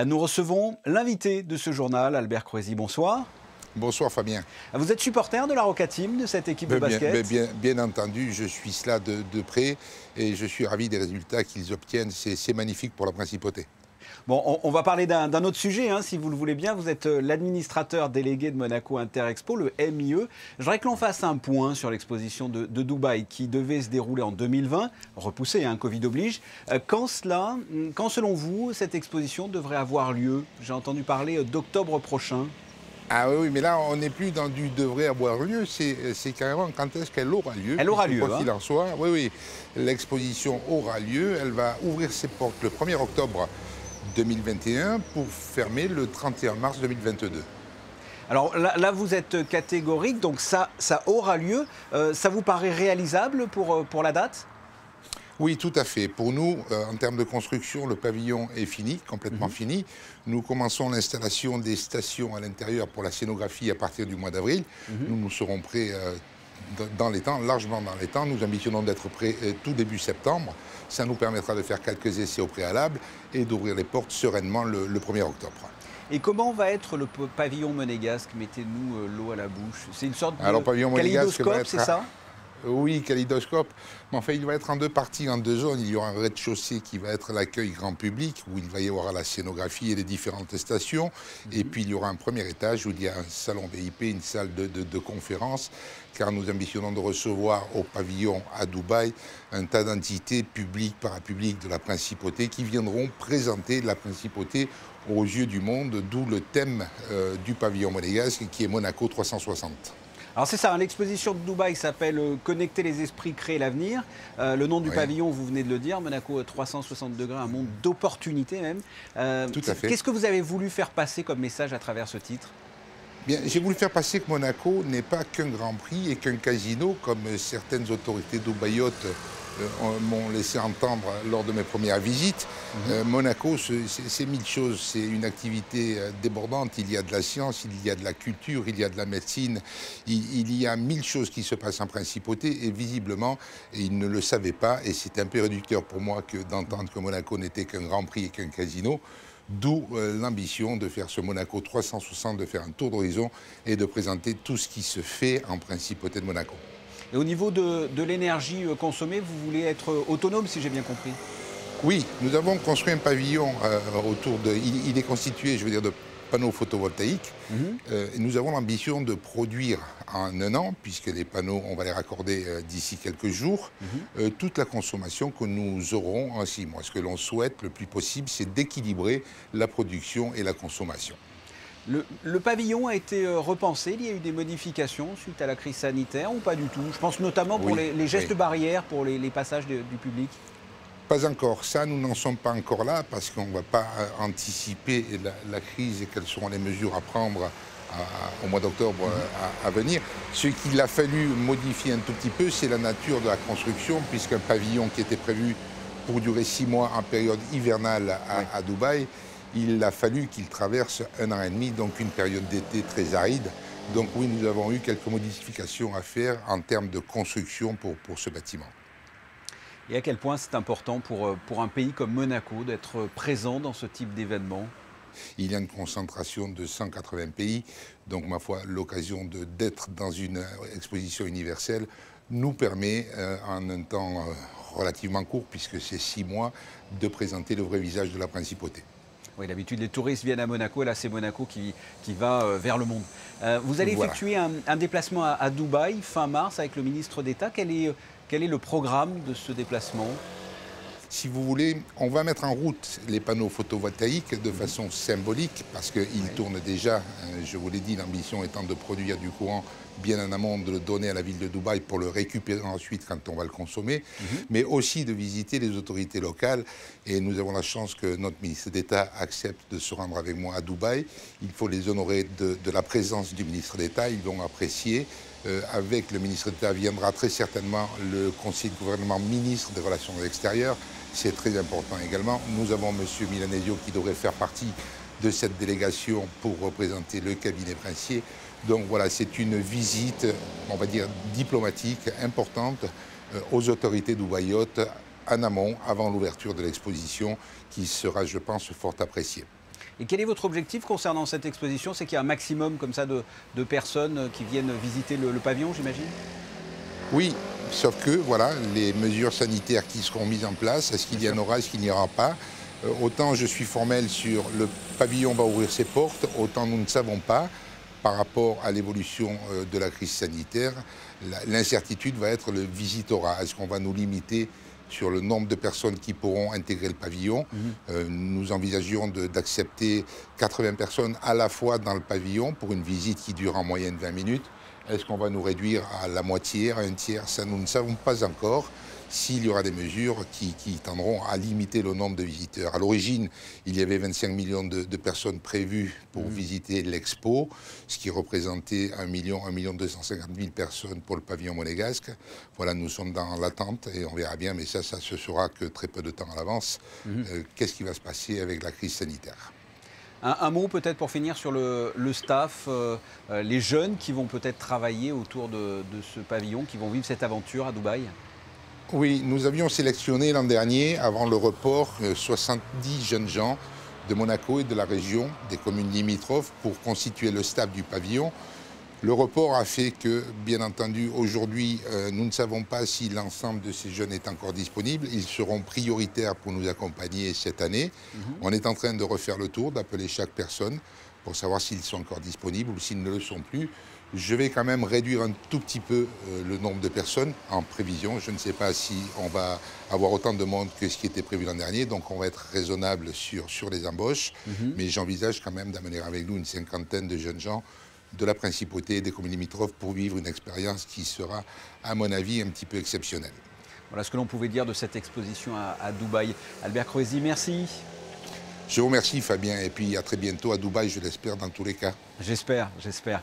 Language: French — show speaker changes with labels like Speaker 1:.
Speaker 1: Nous recevons l'invité de ce journal, Albert Croisi. Bonsoir.
Speaker 2: Bonsoir Fabien.
Speaker 1: Vous êtes supporter de la Roca Team, de cette équipe de basket?
Speaker 2: Bien entendu, je suis cela de près et je suis ravi des résultats qu'ils obtiennent. C'est magnifique pour la principauté.
Speaker 1: Bon, on va parler d'un autre sujet, si vous le voulez bien. Vous êtes l'administrateur délégué de Monaco Interexpo, le MIE. Je voudrais que l'on fasse un point sur l'exposition de Dubaï qui devait se dérouler en 2020, repoussée, Covid oblige. Quand selon vous, cette exposition devrait avoir lieu? J'ai entendu parler d'octobre prochain.
Speaker 2: Ah oui, mais là, on n'est plus dans du devrait avoir lieu, c'est carrément quand est-ce qu'elle aura lieu.
Speaker 1: Elle aura lieu.
Speaker 2: Quoi qu'il en soit, oui, l'exposition aura lieu. Elle va ouvrir ses portes le 1er octobre 2021 pour fermer le 31 mars 2022.
Speaker 1: Alors là, vous êtes catégorique, donc ça aura lieu. Ça vous paraît réalisable pour la date?
Speaker 2: Oui, tout à fait. Pour nous, en termes de construction, le pavillon est fini, complètement fini. Nous commençons l'installation des stations à l'intérieur pour la scénographie à partir du mois d'avril. Nous serons prêts dans les temps, largement dans les temps. Nous ambitionnons d'être prêts tout début septembre. Ça nous permettra de faire quelques essais au préalable et d'ouvrir les portes sereinement le 1er octobre.
Speaker 1: Et comment va être le pavillon monégasque? Mettez-nous l'eau à la bouche. C'est une sorte de kaléidoscope, c'est ça?
Speaker 2: Oui, kaléidoscope. Mais enfin, il va être en deux parties, en deux zones. Il y aura un rez-de-chaussée qui va être l'accueil grand public, où il va y avoir la scénographie et les différentes stations. Et puis, il y aura un premier étage où il y a un salon VIP, une salle de conférence, car nous ambitionnons de recevoir au pavillon à Dubaï un tas d'entités publiques, parapubliques de la principauté qui viendront présenter la principauté aux yeux du monde, d'où le thème du pavillon monégasque qui est Monaco 360.
Speaker 1: Alors c'est ça, l'exposition de Dubaï s'appelle « Connecter les esprits, créer l'avenir ». Le nom du pavillon, vous venez de le dire, Monaco 360 degrés, un monde d'opportunités même.
Speaker 2: Tout à fait.
Speaker 1: Qu'est-ce que vous avez voulu faire passer comme message à travers ce titre?
Speaker 2: Bien, j'ai voulu faire passer que Monaco n'est pas qu'un Grand Prix et qu'un casino, comme certaines autorités dubaïotes m'ont laissé entendre lors de mes premières visites. Monaco, c'est mille choses. C'est une activité débordante. Il y a de la science, il y a de la culture, il y a de la médecine. Il y a mille choses qui se passent en principauté et visiblement, ils ne le savaient pas. Et c'est un peu réducteur pour moi d'entendre que Monaco n'était qu'un Grand Prix et qu'un casino. D'où l'ambition de faire ce Monaco 360, de faire un tour d'horizon et de présenter tout ce qui se fait en principauté de Monaco.
Speaker 1: Et au niveau de l'énergie consommée, vous voulez être autonome, si j'ai bien compris?
Speaker 2: Oui, nous avons construit un pavillon autour de... Il est constitué, je veux dire, de panneaux photovoltaïques. Nous avons l'ambition de produire en un an, puisque les panneaux, on va les raccorder d'ici quelques jours, toute la consommation que nous aurons en 6 mois. Ce que l'on souhaite le plus possible, c'est d'équilibrer la production et la consommation.
Speaker 1: Le pavillon a été repensé, il y a eu des modifications suite à la crise sanitaire ou pas du tout? Je pense notamment pour les gestes barrières, pour les passages du public.
Speaker 2: Pas encore. Ça, nous n'en sommes pas encore là parce qu'on ne va pas anticiper la crise et quelles seront les mesures à prendre au mois d'octobre à venir. Ce qu'il a fallu modifier un tout petit peu, c'est la nature de la construction, puisqu'un pavillon qui était prévu pour durer 6 mois en période hivernale à Dubaï, il a fallu qu'il traverse 1 an et demi, donc une période d'été très aride. Donc oui, nous avons eu quelques modifications à faire en termes de construction pour ce bâtiment.
Speaker 1: Et à quel point c'est important pour un pays comme Monaco d'être présent dans ce type d'événement?
Speaker 2: Il y a une concentration de 180 pays, donc ma foi, l'occasion d'être dans une exposition universelle nous permet, en un temps relativement court, puisque c'est 6 mois, de présenter le vrai visage de la principauté.
Speaker 1: Oui, d'habitude, les touristes viennent à Monaco, et là, c'est Monaco qui va vers le monde. Vous allez effectuer un déplacement à Dubaï fin mars avec le ministre d'État. Quel est le programme de ce déplacement?
Speaker 2: Si vous voulez, on va mettre en route les panneaux photovoltaïques de façon symbolique parce qu'ils tournent déjà, je vous l'ai dit, l'ambition étant de produire du courant bien en amont, de le donner à la ville de Dubaï pour le récupérer ensuite quand on va le consommer, mais aussi de visiter les autorités locales. Et nous avons la chance que notre ministre d'État accepte de se rendre avec moi à Dubaï. Il faut les honorer de la présence du ministre d'État, ils l'ont apprécié. Avec le ministre d'État viendra très certainement le conseiller de gouvernement ministre des Relations extérieures. C'est très important également. Nous avons M. Milanesio qui devrait faire partie de cette délégation pour représenter le cabinet princier. Donc voilà, c'est une visite, on va dire, diplomatique importante aux autorités dubaïotes en amont, avant l'ouverture de l'exposition, qui sera, je pense, fort appréciée.
Speaker 1: Et quel est votre objectif concernant cette exposition? C'est qu'il y a un maximum comme ça de personnes qui viennent visiter le pavillon, j'imagine?
Speaker 2: Oui, sauf que voilà, les mesures sanitaires qui seront mises en place, est-ce qu'il y en aura, est-ce qu'il n'y aura pas? Autant je suis formel sur le pavillon va ouvrir ses portes, autant nous ne savons pas. Par rapport à l'évolution de la crise sanitaire, l'incertitude va être le visitorat. Est-ce qu'on va nous limiter sur le nombre de personnes qui pourront intégrer le pavillon? Nous envisagions d'accepter 80 personnes à la fois dans le pavillon pour une visite qui dure en moyenne 20 minutes. Est-ce qu'on va nous réduire à la moitié, à un tiers? Ça, nous ne savons pas encore. S'il y aura des mesures qui tendront à limiter le nombre de visiteurs. À l'origine, il y avait 25 millions de personnes prévues pour visiter l'Expo, ce qui représentait 1,250 million personnes pour le pavillon monégasque. Voilà, nous sommes dans l'attente et on verra bien, mais ça se saura que très peu de temps à l'avance. Qu'est-ce qui va se passer avec la crise sanitaire?
Speaker 1: Un mot peut-être pour finir sur le staff, les jeunes qui vont peut-être travailler autour de ce pavillon, qui vont vivre cette aventure à Dubaï.
Speaker 2: Oui, nous avions sélectionné l'an dernier, avant le report, 70 jeunes gens de Monaco et de la région, des communes limitrophes, pour constituer le staff du pavillon. Le report a fait que, bien entendu, aujourd'hui, nous ne savons pas si l'ensemble de ces jeunes est encore disponible. Ils seront prioritaires pour nous accompagner cette année. On est en train de refaire le tour, d'appeler chaque personne pour savoir s'ils sont encore disponibles ou s'ils ne le sont plus. Je vais quand même réduire un tout petit peu le nombre de personnes en prévision. Je ne sais pas si on va avoir autant de monde que ce qui était prévu l'an dernier, donc on va être raisonnable sur les embauches. Mais j'envisage quand même d'amener avec nous une cinquantaine de jeunes gens de la principauté et des communes limitrophes pour vivre une expérience qui sera, à mon avis, un petit peu exceptionnelle.
Speaker 1: Voilà ce que l'on pouvait dire de cette exposition à Dubaï. Albert Croisi, merci.
Speaker 2: Je vous remercie Fabien et puis à très bientôt à Dubaï, je l'espère dans tous les cas.
Speaker 1: J'espère, j'espère.